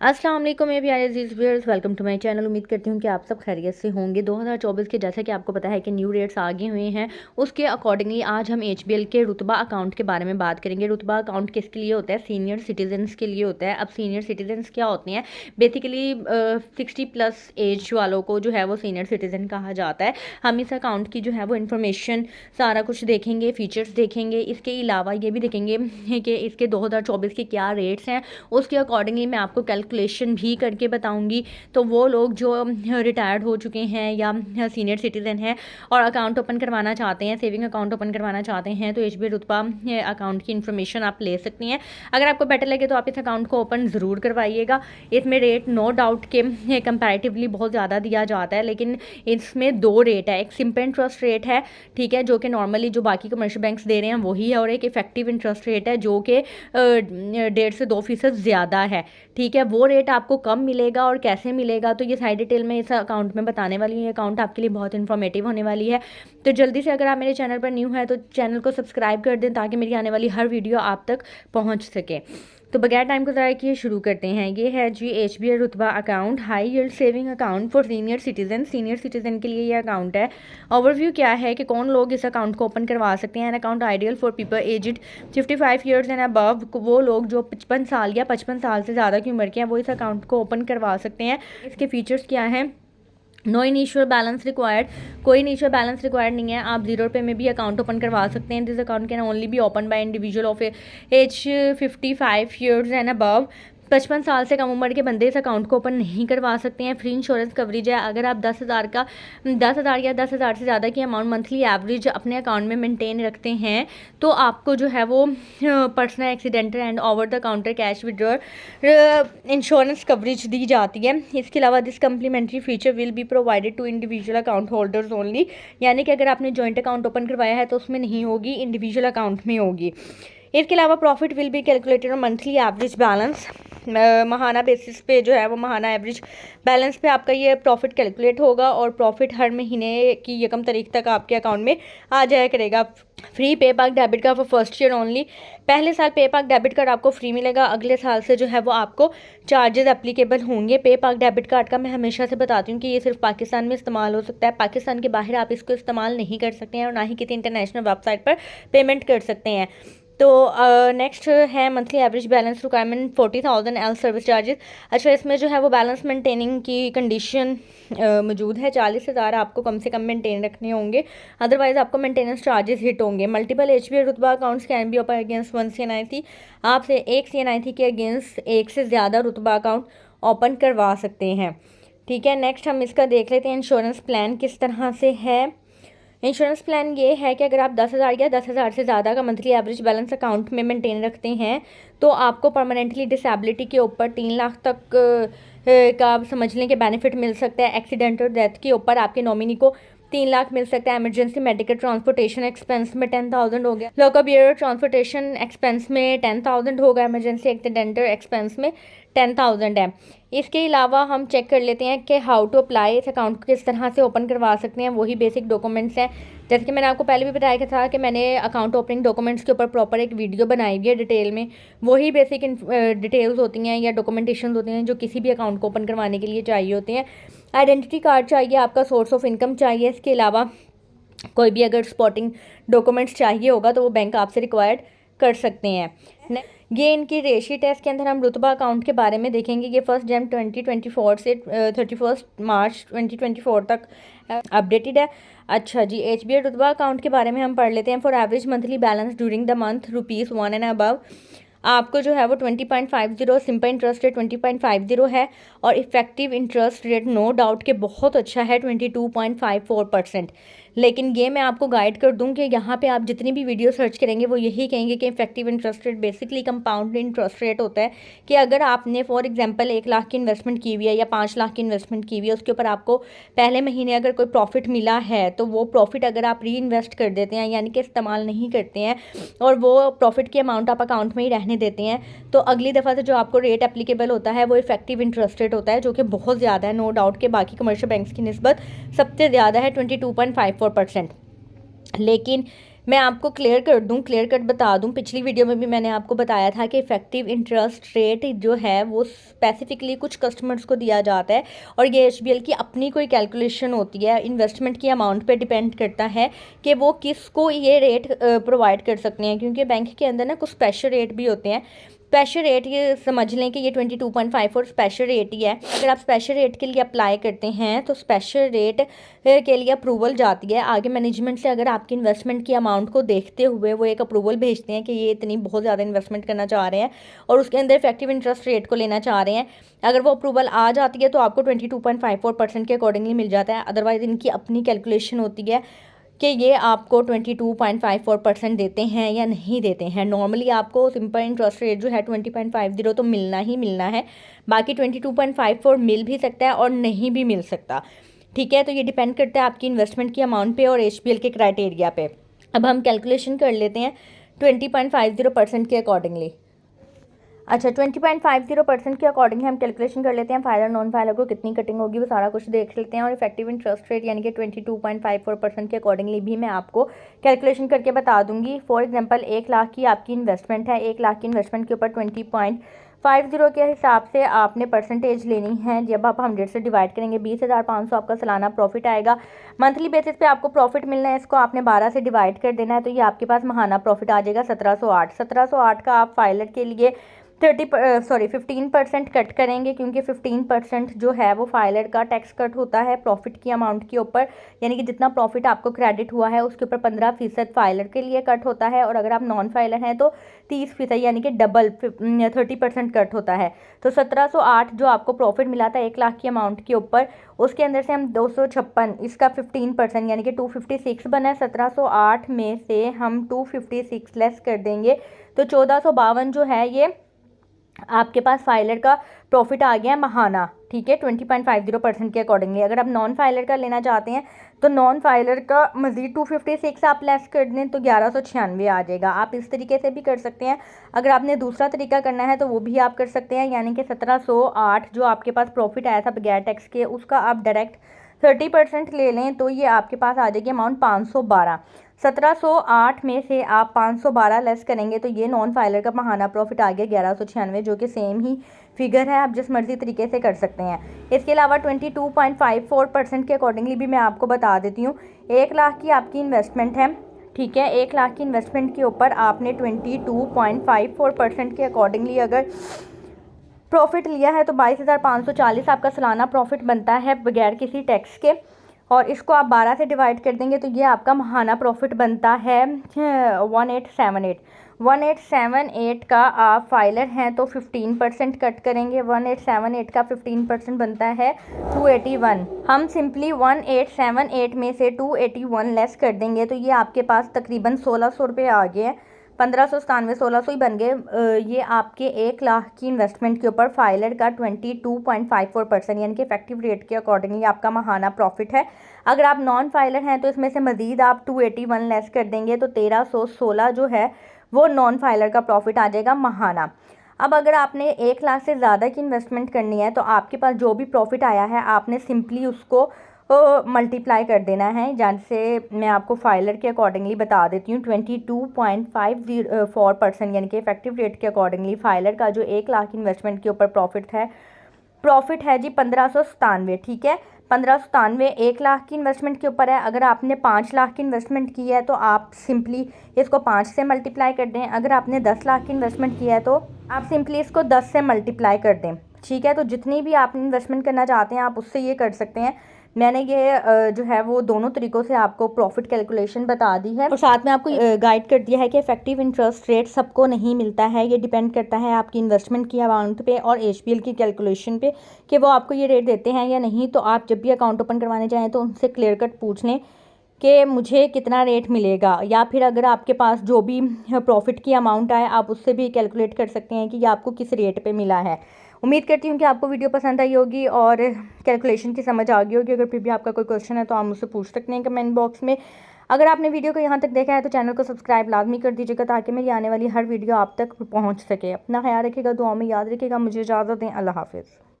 अस्सलाम वालेकुम मेरे प्यारे अजीज़ viewers, welcome to my channel. उम्मीद करती हूँ कि आप सब खैरियत से होंगे। 2024 के जैसा कि आपको पता है कि न्यू रेट्स आगे हुए हैं, उसके अकॉर्डिंगली आज हम एचबीएल के रुतबा अकाउंट के बारे में बात करेंगे। रुतबा अकाउंट किसके लिए होता है? सीनियर सिटीजन्स के लिए होता है। अब सीनियर सिटीजन्स क्या होते हैं? बेसिकली 60+ एज वालों को जो है वो सीनियर सिटीजन कहा जाता है। हम इस अकाउंट की जो है वो इन्फॉर्मेशन सारा कुछ देखेंगे, फीचर्स देखेंगे। इसके अलावा ये भी देखेंगे कि इसके 2024 के क्या रेट्स हैं, उसके अकॉर्डिंगली मैं आपको कैलकुलेशन भी करके बताऊंगी। तो वो लोग जो रिटायर्ड हो चुके हैं या सीनियर सिटीज़न हैं और अकाउंट ओपन करवाना चाहते हैं, सेविंग अकाउंट ओपन करवाना चाहते हैं, तो एचबीएल रुतबा अकाउंट की इन्फॉर्मेशन आप ले सकती हैं। अगर आपको बेटर लगे तो आप इस अकाउंट को ओपन ज़रूर करवाइएगा। इसमें रेट नो डाउट के कंपैरेटिवली बहुत ज़्यादा दिया जाता है, लेकिन इसमें दो रेट है। एक सिंपल इंटरेस्ट रेट है, ठीक है, जो कि नॉर्मली जो बाकी कमर्शियल बैंक्स दे रहे हैं वही है, और एक इफेक्टिव इंटरेस्ट रेट है जो कि 1.5 से 2% ज़्यादा है, ठीक है। वो रेट आपको कम मिलेगा और कैसे मिलेगा तो ये सारी डिटेल में इस अकाउंट में बताने वाली हूँ। ये अकाउंट आपके लिए बहुत इन्फॉर्मेटिव होने वाली है। तो जल्दी से अगर आप मेरे चैनल पर न्यू है तो चैनल को सब्सक्राइब कर दें ताकि मेरी आने वाली हर वीडियो आप तक पहुँच सके। तो बगैर टाइम को ज़ाया किए शुरू करते हैं। ये है जी एचबीएल रुतबा account, high yield saving account for senior citizen. Senior citizen के लिए ये अकाउंट है। ओवरव्यू क्या है कि कौन लोग इस अकाउंट को ओपन करवा सकते हैं। An account ideal for people aged 55 years and above. वो लोग जो 55 साल या 55 साल से ज़्यादा की उम्र के हैं वो इस अकाउंट को ओपन करवा सकते हैं। इसके फीचर्स क्या हैं? नो इनिशियल बैलेंस रिक्वायर्ड, कोई इनिशियल बैलेंस रिक्वायर्ड नहीं है। आप 0 रुपये में भी अकाउंट ओपन करवा सकते हैं। This account can only be open by individual of age 55 years and above. 55 साल से कम उम्र के बंदे इस अकाउंट को ओपन नहीं करवा सकते हैं। फ्री इंश्योरेंस कवरेज है। अगर आप 10,000 या 10,000 से ज़्यादा की अमाउंट मंथली एवरेज अपने अकाउंट में मेंटेन रखते हैं तो आपको जो है वो personal accidental and over the counter cash withdrawal insurance coverage दी जाती है। इसके अलावा this complimentary feature will be provided to individual account holders only, यानी कि अगर आपने जॉइंट अकाउंट ओपन करवाया है तो उसमें नहीं होगी, इंडिविजुअल अकाउंट में होगी। इसके अलावा profit will be calculated on monthly average balance. Mahana basis पे जो है वो महाना एवरेज बैलेंस पे आपका ये प्रॉफिट कैलकुलेट होगा और प्रॉफिट हर महीने की यकम तारीख तक आपके अकाउंट में आ जाया करेगा। फ्री पे पाक debit card for first year only. पहले साल पे पाक डेबिट कार्ड आपको फ्री मिलेगा, अगले साल से जो है वो आपको चार्जेस एप्लीकेबल होंगे। पे पाक डेबिट कार्ड का मैं हमेशा से बताती हूँ कि ये सिर्फ पाकिस्तान में इस्तेमाल हो सकता है, पाकिस्तान के बाहर आप इसको इस्तेमाल नहीं कर सकते हैं और ना ही किसी इंटरनेशनल वेबसाइट पर पेमेंट कर सकते हैं। तो नेक्स्ट है monthly average balance requirement 40,000 L service charges. अच्छा, इसमें जो है वो बैलेंस मेंटेनिंग की कंडीशन मौजूद है। 40,000 आपको कम से कम मेंटेन रखने होंगे, अदरवाइज आपको मेंटेनेंस चार्जेस हिट होंगे। मल्टीपल एचबीएल रुतबा accounts can be open against 1 CNIT। आपसे एक CNIT के अगेंस्ट एक से ज़्यादा रुतबा अकाउंट ओपन करवा सकते हैं, ठीक है। नेक्स्ट हम इसका देख लेते हैं इंश्योरेंस प्लान किस तरह से है। इंश्योरेंस प्लान ये है कि अगर आप 10,000 या 10,000 से ज़्यादा का मंथली एवरेज बैलेंस अकाउंट में मेंटेन रखते हैं तो आपको परमानेंटली डिसेबिलिटी के ऊपर 3 लाख तक का समझ लें कि बेनिफिट मिल सकता है। एक्सीडेंटल डेथ के ऊपर आपके नॉमिनी को 3 लाख मिल सकता है। इमरजेंसी मेडिकल ट्रांसपोर्टेशन एक्सपेंस में 10,000 हो गया। लॉकअप ईयर ट्रांसपोर्टेशन एक्सपेंस में 10,000 होगा। इमरजेंसी एक्सीडेंटल एक्सपेंस में 10,000 है। इसके अलावा हम चेक कर लेते हैं कि हाउ टू अप्लाई इस अकाउंट को किस तरह से ओपन करवा सकते हैं। वही बेसिक डॉक्यूमेंट्स हैं, जैसे कि मैंने आपको पहले भी बताया था कि मैंने अकाउंट ओपनिंग डॉक्यूमेंट्स के ऊपर प्रॉपर एक वीडियो बनाई हुई है डिटेल में। वही बेसिक डिटेल्स होती हैं या डॉक्यूमेंटेशन होती हैं जो किसी भी अकाउंट को ओपन करवाने के लिए चाहिए होते हैं। आइडेंटिटी कार्ड चाहिए, आपका सोर्स ऑफ इनकम चाहिए। इसके अलावा कोई भी अगर सपोर्टिंग डॉक्यूमेंट्स चाहिए होगा तो वो बैंक आपसे रिक्वायर्ड कर सकते हैं। ये इनकी रेटशीट है। इसके अंदर हम रुतबा अकाउंट के बारे में देखेंगे। ये 1 जनवरी 2024 से 31 मार्च 2024 तक अपडेटेड है। अच्छा जी, एचबीएल रुतबा अकाउंट के बारे में हम पढ़ लेते हैं। For average monthly balance during the month ₹1 and above आपको जो है वो 20.50 सिंपल इंटरेस्ट रेट 20.50 है और effective interest rate no doubt के बहुत अच्छा है 22.54%। लेकिन ये मैं आपको गाइड कर दूं कि यहाँ पे आप जितनी भी वीडियो सर्च करेंगे वो यही कहेंगे कि effective interest rate basically compound interest rate होता है कि अगर आपने फॉर एग्जांपल 1 लाख की इन्वेस्टमेंट की हुई है या 5 लाख की इन्वेस्टमेंट की हुई है, उसके ऊपर आपको पहले महीने अगर कोई प्रॉफिट मिला है तो वो प्रॉफिट अगर आप री इन्वेस्ट कर देते हैं यानी कि इस्तेमाल नहीं करते हैं और वो प्रॉफिट की अमाउंट आप अकाउंट में ही रहने देते हैं तो अगली दफ़ा से जो आपको रेट एप्लीकेबल होता है वो इफेक्टिव इंटरेस्ट रेट होता है जो कि बहुत ज़्यादा है, नो डाउट के बाकी कमर्शियल बैंक्स की निस्बत सबसे ज़्यादा है 22.54%। लेकिन मैं आपको क्लियर कट बता दूं, पिछली वीडियो में भी मैंने आपको बताया था कि इफेक्टिव इंटरेस्ट रेट जो है वो स्पेसिफिकली कुछ कस्टमर्स को दिया जाता है और ये एचबीएल की अपनी कोई कैलकुलेशन होती है, इन्वेस्टमेंट की अमाउंट पे डिपेंड करता है कि वो किसको ये रेट प्रोवाइड कर सकते हैं, क्योंकि बैंक के अंदर ना कुछ स्पेशल रेट भी होते हैं। स्पेशल रेट ये समझ लें कि ये 22.54 स्पेशल रेट ही है। अगर आप स्पेशल रेट के लिए अप्लाई करते हैं तो स्पेशल रेट के लिए अप्रूवल जाती है आगे मैनेजमेंट से। अगर आपकी इन्वेस्टमेंट की अमाउंट को देखते हुए वो एक अप्रूवल भेजते हैं कि ये इतनी बहुत ज़्यादा इन्वेस्टमेंट करना चाह रहे हैं और उसके अंदर इफेक्टिव इंटरेस्ट रेट को लेना चाह रहे हैं, अगर वो अप्रूवल आ जाती है तो आपको 22.54% के अकॉर्डिंगली मिल जाता है। अदरवाइज़ इनकी अपनी कैलकुलेशन होती है कि ये आपको 22.54% देते हैं या नहीं देते हैं। नॉर्मली आपको सिंपल इंटरेस्ट रेट जो है 20.50 तो मिलना ही मिलना है, बाकी 22.54 मिल भी सकता है और नहीं भी मिल सकता। ठीक है, तो ये डिपेंड करता है आपकी इन्वेस्टमेंट की अमाउंट पे और एचपीएल के क्राइटेरिया पे। अब हम कैलकुलेशन कर लेते हैं 20.50% के अकॉर्डिंगली। अच्छा, 20.50% के अकॉर्डिंग हम कैलकुलेशन कर लेते हैं। फाइलर नॉन फाइलर को कितनी कटिंग होगी वो सारा कुछ देख लेते हैं और इफेक्टिव इंटरेस्ट रेट यानी कि 22.54% के अकॉर्डिंगली भी मैं आपको कैलकुलेशन करके बता दूंगी। फॉर एग्जांपल 1 लाख की आपकी इन्वेस्टमेंट है, 1 लाख की इन्वेस्टमेंट के ऊपर 20.50 के हिसाब से आपने परसेंटेज लेनी है। जब आप 100 से डिवाइड करेंगे 20,500 आपका सालाना प्रॉफिट आएगा। मंथली बेसिस पे आपको प्रॉफिट मिलना है, इसको आपने 12 से डिवाइड कर देना है तो ये आपके पास महाना प्रॉफिट आ जाएगा 1708 का। आप फाइलर के लिए 15% कट करेंगे, क्योंकि 15% जो है वो फाइलर का टैक्स कट होता है प्रॉफिट की अमाउंट के ऊपर, यानी कि जितना प्रॉफिट आपको क्रेडिट हुआ है उसके ऊपर 15% फाइलर के लिए कट होता है। और अगर आप नॉन फाइलर हैं तो 30% यानी कि डबल 30% कट होता है। तो 1708 जो आपको प्रॉफिट मिला था 1 लाख की अमाउंट के ऊपर, उसके अंदर से हम 256 इसका 15% यानी कि 256 बना है। 1708 में से हम 256 लेस कर देंगे तो 1452 जो है ये आपके पास फाइलर का प्रॉफिट आ गया है महाना। ठीक है, 20.50% के अकॉर्डिंगली। अगर आप नॉन फाइलर का लेना चाहते हैं तो नॉन फाइलर का मज़ीद 256 आप लेस कर दें तो 1196 आ जाएगा। आप इस तरीके से भी कर सकते हैं। अगर आपने दूसरा तरीका करना है तो वो भी आप कर सकते हैं, यानी कि 1708 जो आपके पास प्रॉफिट आया था बगैर टैक्स के उसका आप डायरेक्ट 30% ले लें तो ये आपके पास आ जाएगी अमाउंट 512। 1708 में से आप 512 लेस करेंगे तो ये नॉन फाइलर का महाना प्रॉफिट आ गया 1196, जो कि सेम ही फिगर है, आप जिस मर्जी तरीके से कर सकते हैं। इसके अलावा 22.54% के अकॉर्डिंगली भी मैं आपको बता देती हूँ। 1 लाख की आपकी इन्वेस्टमेंट है, ठीक है, 1 लाख की इन्वेस्टमेंट के ऊपर आपने 22.54% के अकॉर्डिंगली अगर प्रॉफिट लिया है तो 22,540 आपका सालाना प्रॉफिट बनता है बगैर किसी टैक्स के। और इसको आप 12 से डिवाइड कर देंगे तो ये आपका महाना प्रॉफिट बनता है 1878 का। आप फाइलर हैं तो 15% कट करेंगे, 1878 का 15% बनता है 281। हम सिंपली 1878 में से 281 लेस कर देंगे तो ये आपके पास तकरीबन 1600 रुपये आ गए हैं। 1597 1600 ही बन गए। ये आपके 1 लाख की इन्वेस्टमेंट के ऊपर फाइलर का 22.54% यानी कि इफेक्टिव रेट के अकॉर्डिंगली आपका महाना प्रॉफिट है। अगर आप नॉन फाइलर हैं तो इसमें से मज़ीद आप 281 लेस कर देंगे तो 1316 जो है वो नॉन फाइलर का प्रॉफिट आ जाएगा महाना। अब अगर आपने 1 लाख से ज़्यादा की इन्वेस्टमेंट करनी है तो आपके पास जो भी प्रॉफिट आया है आपने सिंपली उसको मल्टीप्लाई कर देना है, जैसे मैं आपको फाइलर के अकॉर्डिंगली बता देती हूँ। 22.54% यानी कि इफेक्टिव रेट के अकॉर्डिंगली फाइलर का जो 1 लाख इन्वेस्टमेंट के ऊपर प्रॉफिट है जी 1597। ठीक है, 1597 1 लाख की इन्वेस्टमेंट के ऊपर है। अगर आपने 5 लाख की इन्वेस्टमेंट की है तो आप सिंपली इसको 5 से मल्टीप्लाई कर दें। अगर आपने 10 लाख की इन्वेस्टमेंट की है तो आप सिंपली इसको 10 से मल्टीप्लाई कर दें। ठीक है, तो जितनी भी आप इन्वेस्टमेंट करना चाहते हैं आप उससे ये कर सकते हैं। मैंने ये जो है वो दोनों तरीक़ों से आपको प्रॉफिट कैलकुलेशन बता दी है और साथ में आपको गाइड कर दिया है कि इफेक्टिव इंटरेस्ट रेट सबको नहीं मिलता है। ये डिपेंड करता है आपकी इन्वेस्टमेंट की अमाउंट पे और एचपीएल की कैलकुलेशन पे कि वो आपको ये रेट देते हैं या नहीं। तो आप जब भी अकाउंट ओपन करवाने जाएँ तो उनसे क्लियर कट पूछ लें कि मुझे कितना रेट मिलेगा, या फिर अगर आपके पास जो भी प्रॉफिट की अमाउंट आए आप उससे भी कैलकुलेट कर सकते हैं कि ये आपको किस रेट पे मिला है। उम्मीद करती हूँ कि आपको वीडियो पसंद आई होगी और कैलकुलेशन की समझ आ गई होगी। अगर फिर भी आपका कोई क्वेश्चन है तो आप मुझसे पूछ सकते हैं कमेंट बॉक्स में। अगर आपने वीडियो को यहाँ तक देखा है तो चैनल को सब्सक्राइब लाजमी कर दीजिएगा ताकि मेरी आने वाली हर वीडियो आप तक पहुँच सके। अपना ख्याल रखिएगा, दुआ में याद रखिएगा। मुझे इजाज़त दें, अल्लाह हाफिज़।